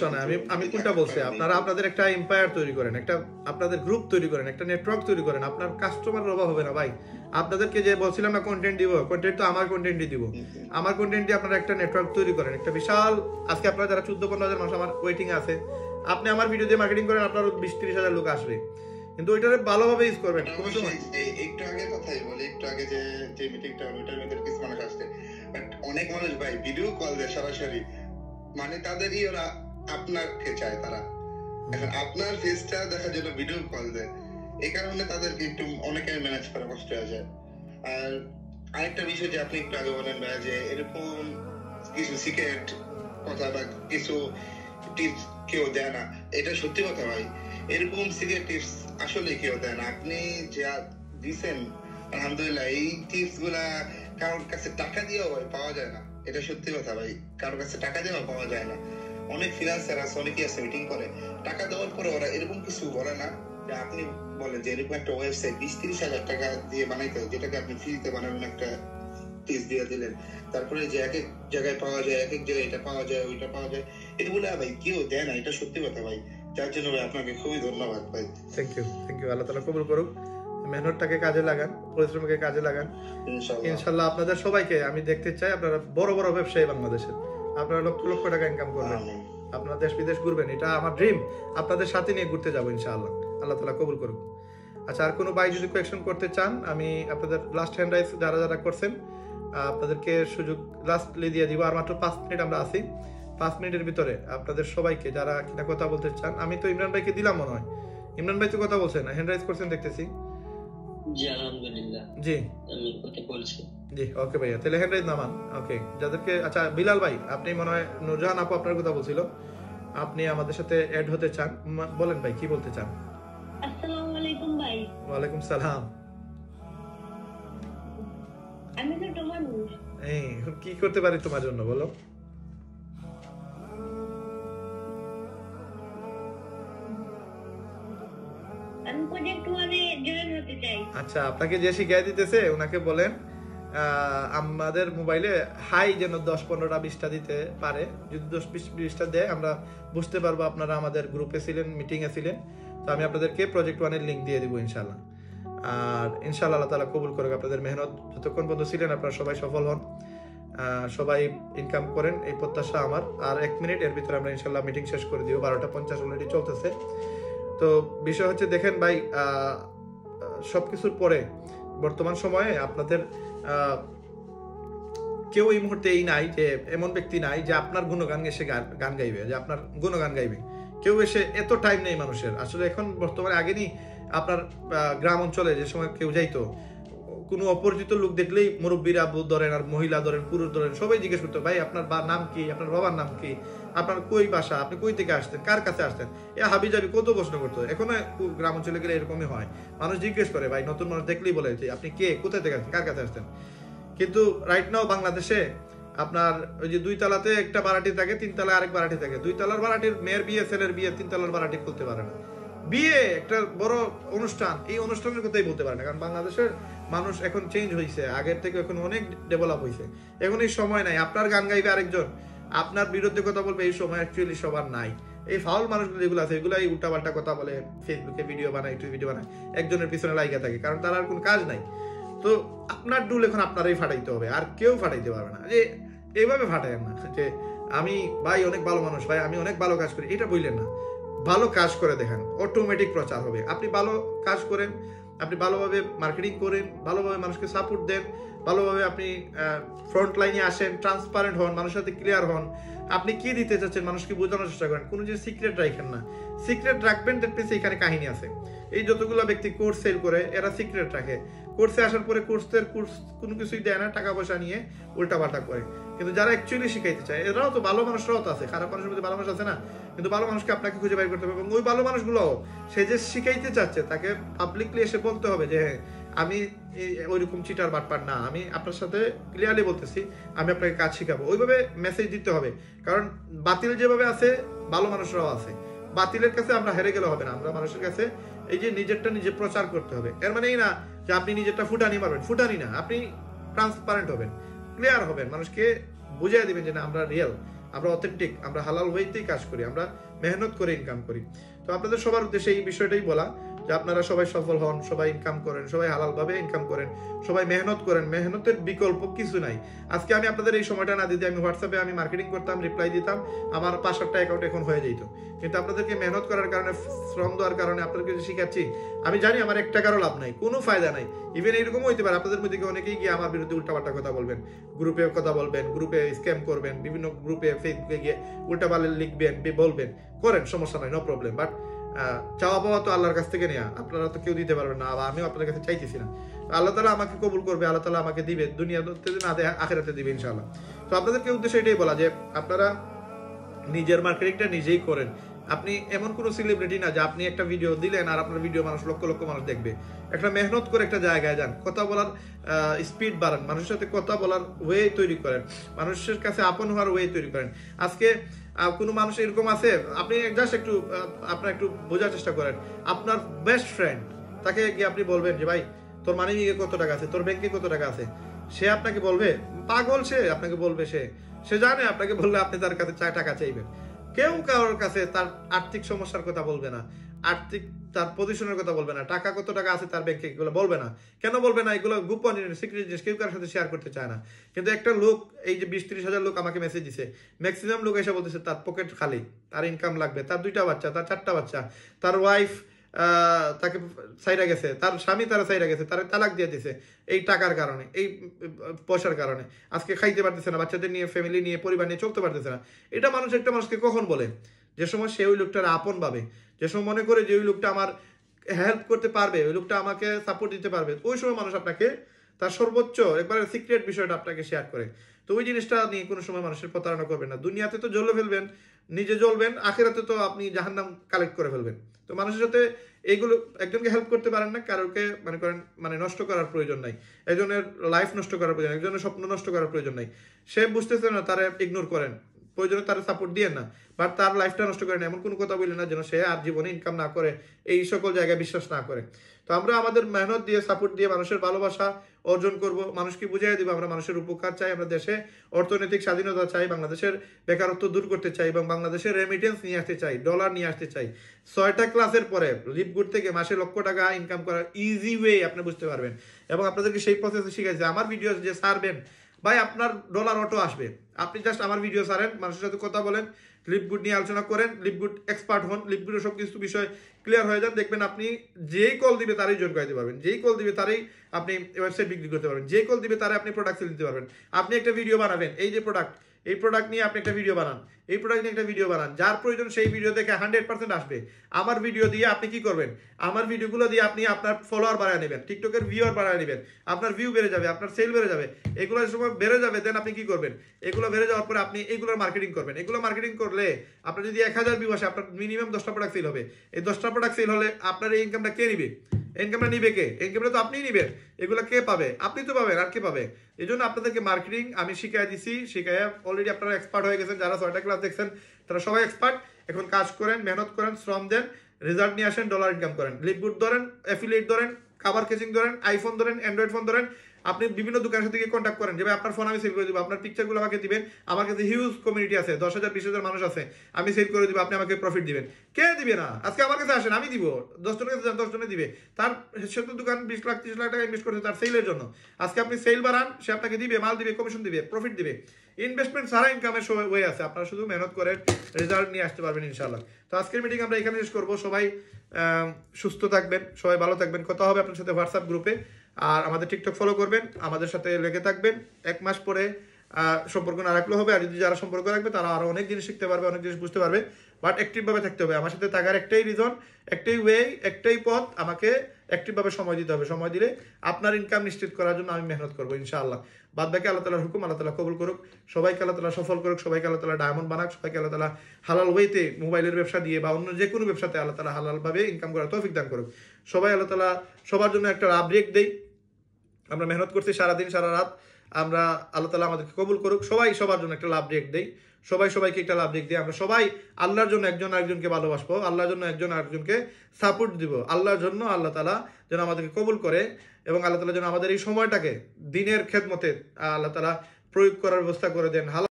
সমস্যা নাই, আমি কোনটা বলছি, আপনারা আপনাদের একটা এম্পায়ার তৈরি করেন, একটা আপনাদের গ্রুপ তৈরি করেন, একটা নেটওয়ার্ক তৈরি করেন, আপনার কাস্টমারের অভাব হবে না ভাই। আপনাদেরকে যে বলছিলাম না কন্টেন্ট দিব, কন্টেন্ট তো আমার কন্টেন্টই দিব, আমার কন্টেন্ট দিয়ে আপনারা একটা নেটওয়ার্ক তৈরি করেন, একটা বিশাল, আজকে আপনারা যারা 14-15 হাজার মানুষ আমার ওয়েটিং আছে, আপনি আমার ভিডিও দিয়ে মার্কেটিং করেন, আপনার 20-30 হাজার লোক আসবে, কিন্তু ওইটারে ভালোভাবে ইউজ করবেন। একটু আগে কথাই বলি, একটু আগে যে মিটিংটা হলো ওইটার মধ্যে কিছু মানুষ আসছে, বাট অনেক মানুষ ভাই ভিডিও কল দেয় সরাসরি, মানে তাদেরই ওরা আপনাকে চায়, তারা এখন আপনার ফেসটা দেখার জন্য ভিডিও কল দেয়, এই কারণে তাদেরকে একটু অনেকে ম্যানেজ করা কষ্ট হয়ে যায়। আর আরেকটা বিষয় যে আপনি একটু আগে বলেন ভাই যে এরকম কিছু সিক্রেট কথা বা কিছু টিপস কেউ দেয় না, এটা সত্যি কথা ভাই, এরকম সিক্রেট টিপস আসলে কেউ দেয় না। আপনি যা দিচ্ছেন আলহামদুলিল্লাহ, এই টিপস গুলা কারোর কাছে টাকা দিয়েও ভাই পাওয়া যায় না, এটা সত্যি কথা ভাই, কারোর কাছে টাকা দিয়েও পাওয়া যায় না। অনেক ফ্রিল্যান্সার আছে, অনেকেই আছে মিটিং করে, টাকা দেওয়ার পরে ওরা এরকম কিছু বলে না যে আপনি বলেন যে এরকম একটা ওয়েবসাইট 20-30 হাজার টাকা দিয়ে বানাইতে, যেটাকে আপনি ফ্রিতে বানাবেন, একটা টিপস দিয়ে দিলেন, তারপরে যে এক এক জায়গায় পাওয়া যায়, এক এক জায়গায় এটা পাওয়া যায়, ওইটা পাওয়া যায়, এগুলো ভাই কেউ দেয় না, এটা সত্যি কথা ভাই। যার জন্য ভাই আপনাকে খুবই ধন্যবাদ ভাই। থ্যাংক ইউ, আল্লাহ তাআলা কবুল করুক, মেহনতটাকে কাজে লাগান, পরিশ্রমকে কাজে লাগান, ইনশাআল্লাহ আপনাদের সবাইকে আমি দেখতে চাই আপনারা বড় বড় ব্যবসায়ী বাংলাদেশের, আপনারা লক্ষ লক্ষ টাকা ইনকাম করবেন, আপনারা দেশ বিদেশ ঘুরবেন, এটা আমার ড্রিম, আপনাদের সাথে নিয়ে ঘুরতে যাবো ইনশাআল্লাহ, আল্লাহ তাআলা কবুল করুক। আচ্ছা, আর কোনো ভাই যদি কোয়েশ্চেন করতে চান, আমি আপনাদের লাস্ট হ্যান্ড রাইজ যারা যারা করছেন আপনাদেরকে সুযোগ লাস্টলি দিয়ে দিব, আর মাত্র 5 মিনিট আমরা আছি, 5 মিনিটের ভিতরে আপনাদের সবাইকে যারা কিনা কথা বলতে চান, আমি তো ইমরান ভাইকে দিলাম মনে হয়, ইমরান ভাই তো কথা বলছেন, হ্যান্ড রাইজ করছেন দেখতেছি। জি আলহামদুলিল্লাহ, জি আমি কথা বলছি। জি ওকে ভাইয়া, তাহলে হ্যান্ড রাইজ নামান। ওকে, যাদেরকে, আচ্ছা বিলাল ভাই, আপনি মনে হয় নূরজাহান আপু আপনার কথা বলছিল, আপনি আমাদের সাথে অ্যাড হতে চান, বলেন ভাই কি বলতে চান। আসসালামু আলাইকুম ভাই। ওয়ালাইকুম সালাম। আমি তো তোমার মানুষ, এই কি করতে পারি তোমার জন্য বলো। আমি প্রজেক্ট ওয়ানে জয়েন হতে চাই। আচ্ছা, আপনাকে যে শিখিয়ে দিতেছে ওনাকে বলেন আমাদের মোবাইলে হাই যেন 10-15টা 20টা দিতে পারে, যদি 10-20টা দেয় আমরা বুঝতে পারবো আপনারা আমাদের গ্রুপে ছিলেন, মিটিংয়ে ছিলেন, তো আমি আপনাদেরকে প্রজেক্ট ওয়ানের লিঙ্ক দিয়ে দিব ইনশাল্লাহ। আর ইনশাল্লাহ আল্লাহ তাআলা কবুল করুক আপনাদের মেহনত, যতক্ষণ পর্যন্ত ছিলেন আপনারা সবাই সফল হন, সবাই ইনকাম করেন, এই প্রত্যাশা আমার। আর 1 মিনিট এর ভিতরে আমরা ইনশাল্লাহ মিটিং শেষ করে দিব, 12টা 50 অলরেডি চলতেছে। তো বিষয় হচ্ছে দেখেন ভাই, সবকিছুর পরে বর্তমান সময়ে আপনাদের কেউ এই মুহূর্তে এই নাই যে এমন ব্যক্তি নাই যে আপনার গুণগান এসে গান গাইবে, যে আপনার গুণগান গাইবে, কেউ এসে এত টাইম নেই মানুষের আসলে এখন বর্তমানে। আগে নি আপনার গ্রাম অঞ্চলে যে সময় কেউ যাইতো, কোনো অপরিচিত লোক দেখলেই মুরব্বীরা ধরেন আর মহিলা ধরেন পুরুষ ধরেন সবাই জিজ্ঞেস করতো, ভাই আপনার নাম কি, আপনার বাবার নাম কি, আপনার কই বাসা, আপনি কই থেকে আসতেন, কার কাছে আসতেন, এ হাবি যাবি কত প্রশ্ন করতো। এখনো গ্রাম অঞ্চলে গেলে এরকমই হয়, মানুষ জিজ্ঞেস করে, ভাই নতুন মানুষ দেখলেই বলে যে আপনি কে, কোথায় থেকে আসতেন, কার কাছে আসতেন। কিন্তু রাইট নাও বাংলাদেশে আপনার ওই যে 2 তলাতে একটা বারাটি থাকে, 3 তলায় আরেক বারাটি থাকে, 2 তলার বারাটির মেয়ের বিয়ে, ছেলের বিয়ে, 3 তলার বারাটি খুলতে পারে না, বিয়ে একটা বড় অনুষ্ঠান, এই অনুষ্ঠানের কথাই বলতে পারে না, কারণ বাংলাদেশের মানুষ এখন চেঞ্জ হয়েছে, আগের থেকে এখন অনেক ডেভেলপ হয়েছে, এখন এই সময় নাই আপনার গান গাইবে আরেকজন, আপনার বিরুদ্ধে কথা বলবে, এই সময় অ্যাকচুয়ালি সবার নাই। এই ফাউল মানুষগুলো যেগুলো আছে এগুলাই উল্টাপাল্টা কথা বলে, ফেসবুকে ভিডিও বানায়, ইউটিউবে ভিডিও বানায়, একজনের পিছনে লাইগা থাকে, কারণ তার আর কোনো কাজ নাই। তো আপনার ডুল এখন আপনারাই ফাটাইতে হবে, আর কেউ ফাটাইতে পারবে না, যে এইভাবে ফাটায় না যে আমি ভাই অনেক ভালো মানুষ, ভাই আমি অনেক ভালো কাজ করি, এটা বললেন না, ভালো কাজ করে দেখান, অটোমেটিক প্রচার হবে। আপনি ভালো কাজ করেন, আপনি ভালোভাবে মার্কেটিং করেন, ভালোভাবে মানুষকে সাপোর্ট দেন, ভালোভাবে আপনি ফ্রন্ট লাইনে আসেন, ট্রান্সপারেন্ট হন, মানুষের সাথে ক্লিয়ার হন, আপনি কি দিতে চাচ্ছেন মানুষকে বোঝানোর চেষ্টা করেন, কোনো যে সিক্রেট রাখেন না, সিক্রেট রাখবেন দেখতেছি এখানে কাহিনী আছে। এই যতগুলো ব্যক্তি কোর্স সেল করে এরা সিক্রেট রাখে, কোর্সে আসার পরে কোর্স কোনো কিছুই দেয় না, টাকা পয়সা নিয়ে উল্টাপাল্টা করে। কিন্তু যারা অ্যাকচুয়ালি শিখাইতে চায়, এরাও তো ভালো মানুষরাও তো আছে, খারাপ মানুষের মধ্যে ভালো মানুষ আছে না, কিন্তু ভালো মানুষকে আপনাকে খুঁজে বের করতে হবে, এবং ওই ভালো মানুষগুলো সে যে শিখাইতে চাচ্ছে তাকে পাবলিকলি এসে বলতে হবে যে হ্যাঁ আমি ওইরকম চিটার বাটপার না, আমি আপনার সাথে ক্লিয়ারলি বলতেছি আমি আপনাকে কাজ শিখাবো, ওইভাবে মেসেজ দিতে হবে। কারণ বাতিল যেভাবে আছে ভালো মানুষরাও আছে, বাতিলের কাছে আমরা হেরে গেলে হবে না, আমরা মানুষের কাছে এই যে নিজেরটা নিজে প্রচার করতে হবে। এর মানে এই না যে আপনি নিজেরটা ফুটানি মারবেন, ফুটানি না, আপনি ট্রান্সপারেন্ট হবেন, ক্লিয়ার হবেন, মানুষকে বুঝিয়ে দিবেন যে না আমরা রিয়েল, আমরা অথেন্টিক, আমরা হালাল ওয়েতেই কাজ করি, আমরা মেহনত করে ইনকাম করি। তো আপনাদের সবার উদ্দেশ্যে এই বিষয়টাই বলা যে আপনারা সবাই সফল হন, সবাই ইনকাম করেন, সবাই হালালভাবে ইনকাম করেন, সবাই মেহনত করেন। মেহনতের বিকল্প কিছু নাই। আজকে আমি আপনাদের এই সময়টা না দিতে, আমি হোয়াটসঅ্যাপে আমি মার্কেটিং করতাম, রিপ্লাই দিতাম, আমার 5-8টা অ্যাকাউন্ট এখন হয়ে যেত। কিন্তু আপনাদেরকে মেহনত করার কারণে, শ্রম দেওয়ার কারণে আপনাদেরকে যে শিখাচ্ছি, আমি জানি আমার 1 টাকারও লাভ নাই, কোনো ফায়দা নাই। ইভেন এরকমও হইতে পারে আপনাদের মধ্যে অনেকেই গিয়ে আমার বিরুদ্ধে উল্টাপাল্টা কথা বলবেন, গ্রুপে কথা বলবেন, গ্রুপে স্ক্যাম করবেন, বিভিন্ন গ্রুপে ফেসবুকে গিয়ে উল্টাপাল্টা লিখবেন, বলবেন, করেন, সমস্যা নাই, নো প্রবলেম। বাট চাওয়া পাওয়া তো আল্লাহর কাছ থেকে নেওয়া, আপনারা তো কেউ দিতে পারবেন না, আর আমিও আপনাদের কাছে চাইতেছি না। আল্লাহ তাআলা আমাকে কবুল করবে, আল্লাহ তাআলা আমাকে দিবে, দুনিয়াতে না দেয় আখিরাতে দিবে ইনশাআল্লাহ। তো আপনাদেরকে উদ্দেশ্য এটাই বলা যে আপনারা নিজের মার্কেটিংটা নিজেই করেন। আপনি এমন কোনো সেলিব্রিটি না যে আপনি একটা ভিডিও দিলেন আর আপনার ভিডিও মানুষ লক্ষ লক্ষ মানুষ দেখবে। একটা মেহনত করে একটা জায়গায় যান, কথা বলার স্পিড বাড়ান, মানুষের সাথে কথা বলার ওয়ে তৈরি করেন, মানুষের কাছে আপন হওয়ার ওয়ে তৈরি করেন। আজকে কোনো মানুষ এরকম আছে, আপনি জাস্ট একটু আপনার একটু বোঝার চেষ্টা করেন, আপনার বেস্ট ফ্রেন্ড, তাকে গিয়ে আপনি বলবেন যে ভাই তোর মানি কত টাকা আছে, তোর ব্যাংকে কত টাকা আছে, সে আপনাকে বলবে? পাগল সে, আপনাকে বলবে? সে জানে আপনাকে বললে আপনি তার কাছে টাকা চাইবেন। কেউ কারোর কাছে তার আর্থিক সমস্যার কথা বলবে না, আর্থিক তার পজিশনের কথা বলবে না, টাকা কত টাকা আছে তার ব্যাংকে, এগুলো বলবে না। কেন বলবে না? এগুলো গোপন জিনিস, সিক্রেট জিনিস, কেউ কারোর সাথে শেয়ার করতে চায় না। কিন্তু একটা লোক, এই যে 20-30 হাজার লোক আমাকে মেসেজ দিছে, ম্যাক্সিমাম লোক এসে বলতেছে তার পকেট খালি, তার ইনকাম লাগবে, তার 2টা বাচ্চা, তার 4টা বাচ্চা, তার ওয়াইফ তাকে সাইরা গেছে, তার স্বামী তারা সাইরা গেছে, তারা তালাক দিয়ে দিছে এই টাকার কারণে, এই পয়সার কারণে। আজকে খাইতে পারতেছে না, বাচ্চাদের নিয়ে, ফ্যামিলি নিয়ে, পরিবার নিয়ে চলতে পারতেছে না। এটা মানুষ একটা মানুষকে কখন বলে? যে সময় সে ওই লোকটার আপন ভাবে, যে সময় মনে করে যে ওই লোকটা আমার হেল্প করতে পারবে, ওই লোকটা আমাকে সাপোর্ট দিতে পারবে, ওই সময় মানুষ আপনাকে তার সর্বোচ্চ একবারে সিক্রেট বিষয়টা আপনাকে শেয়ার করে। তো ওই জিনিসটা নিয়ে কোনো সময় মানুষের প্রতারণা করবেন না। দুনিয়াতে তো জ্বলে ফেলবেন, নিজে জ্বলবেন, আখিরাতে তো আপনি জাহান্নাম কালেক্ট করে ফেলবেন। তো মানুষের সাথে এইগুলো, একজনকে হেল্প করতে পারেন না, কারোকে মনে করেন নষ্ট করার প্রয়োজন নাই, একজনের লাইফ নষ্ট করার প্রয়োজন, একজনের স্বপ্ন নষ্ট করার প্রয়োজন নাই। সে বুঝতেছে না, তারা ইগনোর করেন, প্রয়োজনে তারা সাপোর্ট দিয়ে না, বাট তার লাইফটা নষ্ট করেন, এমন কোনো কথা বললেন না যেন সে আর জীবনে ইনকাম না করে, এই সকল জায়গায় বিশ্বাস না করে। তো আমরা আমাদের মেহনত দিয়ে, সাপোর্ট দিয়ে মানুষের ভালোবাসা অর্জন করব, মানুষকে বুঝিয়ে দিব আমরা মানুষের উপকার চাই, আমরা দেশে অর্থনৈতিক স্বাধীনতা চাই, বাংলাদেশের বেকারত্ব দূর করতে চাই, এবং বাংলাদেশের রেমিটেন্স নিয়ে আসতে চাই, ডলার নিয়ে আসতে চাই। 6টা ক্লাসের পরে লিপগুড থেকে মাসে লক্ষ টাকা ইনকাম করার ইজি ওয়ে আপনি বুঝতে পারবেন, এবং আপনাদেরকে সেই প্রসেসে শিখাইছে। আমার ভিডিও যে ছাড়বেন ভাই, আপনার ডলার অটো আসবে। আপনি জাস্ট আমার ভিডিও ছাড়েন, মানুষের সাথে কথা বলেন, লিপগুড নিয়ে আলোচনা করেন, লিপগুড এক্সপার্ট হন, লিপগুডের সব কিছু বিষয় ক্লিয়ার হয়ে যান, দেখবেন আপনি যেই কল দিবে তারই জয়েন করাতে পারবেন, যেই কল দিবে তারই আপনি ওয়েবসাইট বিক্রি করতে পারবেন, যেই কল দিবে তারই আপনি প্রোডাক্ট সেল দিতে পারবেন। আপনি একটা ভিডিও বানাবেন, এই যে প্রোডাক্ট, এই প্রোডাক্ট নিয়ে আপনি একটা ভিডিও বানান, এই প্রোডাক্ট নিয়ে একটা ভিডিও বানান, যার প্রয়োজন সেই ভিডিও দেখে 100% আসবে। আমার ভিডিও দিয়ে আপনি কি করবেন? আমার ভিডিওগুলো দিয়ে আপনি আপনার ফলোয়ার বাড়ায় নেবেন, টিকটকের ভিউয়ার বাড়ায় নেবেন, আপনার ভিউ বেড়ে যাবে, আপনার সেল বেড়ে যাবে। এগুলোর সময় বেড়ে যাবে, দেন আপনি কি করবেন? এগুলো বেড়ে যাওয়ার পরে আপনি এগুলোর মার্কেটিং করবেন। এগুলো মার্কেটিং করলে আপনার যদি 1000 ভিউ আসে, আপনার মিনিমাম 10টা প্রোডাক্ট সেল হবে। এই 10টা প্রোডাক্ট সেল হলে আপনার এই ইনকামটা কে নিবে? ইনকামটা নিবে কে? ইনকামটা তো আপনিই নিবেন। এগুলো কে পাবে? আপনি তো পাবেন, আর কে পাবে? এই জন্য আপনাদেরকে মার্কেটিং আমি শিখাই দিছি, শিখাইয়া অলরেডি আপনারা এক্সপার্ট হয়ে গেছেন। যারা 6টা ক্লাস দেখছেন তারা সবাই এক্সপার্ট। এখন কাজ করেন, মেহনত করেন, শ্রম দেন, রেজাল্ট নিয়ে আসেন, ডলার ইনকাম করেন। লিপগুড ধরেন, অ্যাফিলিয়েট ধরেন, খাবার কেচিং ধরেন, আইফোন ধরেন, অ্যান্ড্রয়েড ফোন ধরেন, আপনি বিভিন্ন দোকানের সাথে গিয়ে কন্ট্যাক্ট করেন যে ভাই আপনার ফোন আমি সেল করে দিব, আপনার পিকচারগুলো আমাকে দিবেন, আমার কাছে হিউজ কমিউনিটি আছে, 10,000 20,000 মানুষ আছে, আমি সেল করে দিব, আপনি আমাকে প্রফিট দিবেন। কে দিবে না? আজকে আমার কাছে আসেন, আমি দিব, 10 জনের কাছে যান, 10 জনে দিবে। তার সে তো দোকান 20 লাখ 30 লাখ টাকা ইনভেস্ট করছে তার সেলের জন্য। আজকে আপনি সেল বাড়ান, সে আপনাকে দিবে, মাল দিবে, কমিশন দিবে, প্রফিট দিবে। ইনভেস্টমেন্ট ছাড়া ইনকামের ওয়ে আছে, আপনারা শুধু মেহনত করেন, রেজাল্ট নিয়ে আসতে পারবেন ইনশাআল্লাহ। তো আজকের মিটিং আমরা এখানে শেষ করবো। সবাই সুস্থ থাকবেন, সবাই ভালো থাকবেন। কথা হবে আপনার সাথে হোয়াটসঅ্যাপ গ্রুপে, আর আমাদের টিকটক ফলো করবেন, আমাদের সাথে লেগে থাকবেন। 1 মাস পরে সম্পর্ক না রাখলেও হবে, আর যদি যারা সম্পর্ক রাখবে তারা আরো অনেক জিনিস শিখতে পারবে, অনেক জিনিস বুঝতে পারবে। বাট অ্যাক্টিভভাবে থাকতে হবে। আমার সাথে থাকার একটাই রিজন, একটাই ওয়ে, একটাই পথ, আমাকে অ্যাক্টিভভাবে সময় দিতে হবে। সময় দিলে আপনার ইনকাম নিশ্চিত করার জন্য আমি মেহনত করবো ইনশাআল্লাহ। বাদ বাকি আল্লাহ তাআলার হুকুম, আল্লাহ তাআলা কবুল করুক। সবাইকে আল্লাহ তাআলা সফল করুক, সবাইকে আল্লাহ তাআলা ডায়মন্ড বানাক, সবাইকে আল্লাহ তাআলা হালাল ওয়েতে মোবাইলের ব্যবসা দিয়ে বা অন্য যে কোনো ব্যবসাতে আল্লাহ তাআলা হালালভাবে ইনকাম করার তৌফিক দান করুক। সবাই আল্লাহ তাআলা সবার জন্য একটা আপডেট দেই। আমরা মেহনত করছি সারাদিন সারা রাত, আমরা আল্লাহ তাআলা আমাদেরকে কবুল করুক। সবাই সবার জন্য একটা লাভ ব্রেক দেই, সবাই সবাইকে একটা লাভ ব্রেক দিই। আমরা সবাই আল্লাহর জন্য একজন আরেকজনকে ভালোবাসবো, আল্লাহর জন্য একজন আরেকজনকে সাপোর্ট দিব। আল্লাহর জন্য আল্লাহ তাআলা যেন আমাদেরকে কবুল করে, এবং আল্লাহ তাআলা যেন আমাদের এই সময়টাকে দিনের খেদমতে আল্লাহ তাআলা প্রয়োগ করার ব্যবস্থা করে দেন।